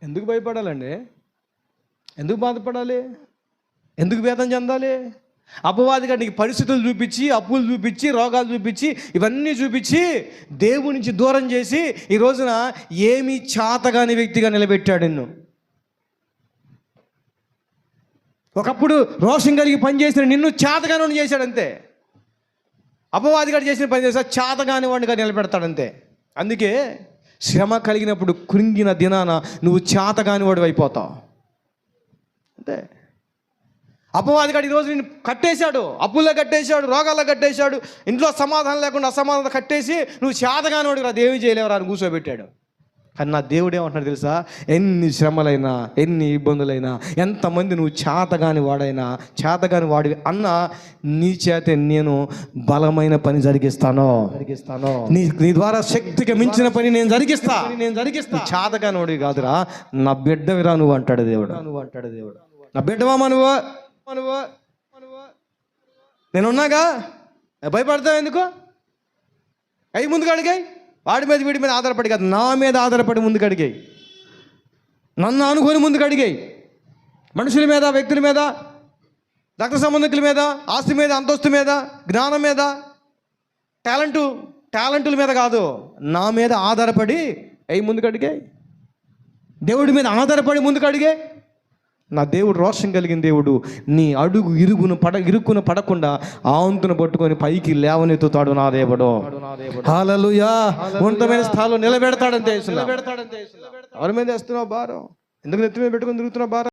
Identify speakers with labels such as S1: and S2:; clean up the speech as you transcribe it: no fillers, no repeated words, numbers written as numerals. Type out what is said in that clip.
S1: ఎందుకు భయపడాలండి? ఎందుకు బాధపడాలి? ఎందుకు వేదన చెందాలి? అపవాదిగా నీకు పరిస్థితులు చూపించి, అప్పులు చూపించి, రోగాలు చూపించి, ఇవన్నీ చూపించి దేవుడి నుంచి దూరం చేసి ఈ రోజున ఏమీ చేతగాని వ్యక్తిగా నిలబెట్టాడు నిన్ను. ఒకప్పుడు రోషం కలిగి పనిచేసిన నిన్ను చేతగాని చేశాడు అంతే. అపవాదిగా చేసిన పని చేస్తా చేతగాని వాడిగా నిలబెడతాడంతే. అందుకే శ్రమ కలిగినప్పుడు కృంగిన దినాన నువ్వు చేతగాని వాడు అయిపోతావు అంతే. అపవాదిగాడు ఈరోజు నేను కట్టేశాడు, అప్పుల్లో కట్టేశాడు, రోగాల్లో కట్టేశాడు, ఇంట్లో సమాధానం లేకుండా అసమాధానం కట్టేసి నువ్వు చేతగాని వాడు అది ఏమీ చేయలేవరా అని కూర్చోబెట్టాడు. కానీ నా దేవుడు ఏమంటున్నాడు తెలుసా? ఎన్ని శ్రమలైనా, ఎన్ని ఇబ్బందులైనా, ఎంతమంది నువ్వు చేతగాని వాడివి అన్న నీ చేతే నేను బలమైన పని జరిగిస్తాను. నీ ద్వారా శక్తికి మించిన పని నేను జరిగిస్తా. చేతగాని వాడివి కాదురా, నా బిడ్డవిరా నువ్వు అంటాడు దేవుడు. నా బిడ్డవా నువ్వు నేనున్నాగా, భయపడతావు ఎందుకు? అవి ముందుకు అడిగాయి. వాడి మీద వీడి మీద ఆధారపడి కాదు, నా మీద ఆధారపడి ముందుకు అడిగాయి. నన్ను అనుకొని ముందుకు అడిగాయి. మనుషుల మీద, వ్యక్తుల మీద, రక్త సంబంధికుల మీద, ఆస్తి మీద, అంతస్తు మీద, జ్ఞానం మీద, టాలెంటుల మీద కాదు, నా మీద ఆధారపడి అవి ముందుకు అడిగాయి. దేవుడి మీద ఆధారపడి ముందుకు అడిగాయి. నా దేవుడు రోషం కలిగిన దేవుడు. నీ అడుగు ఇరుక్కున పడకుండా ఆంతును పట్టుకొని పైకి లేవనెత్తుతాడు నా దేవుడు. హల్లెలూయా. ఉన్నతమైన స్థానంలో నిలబెడతాడంతే. ఎవరి మీద వేస్తున్నావు భారం? ఎందుకు నెత్తి మీద పెట్టుకొని తిరుగుతున్నావు భారం?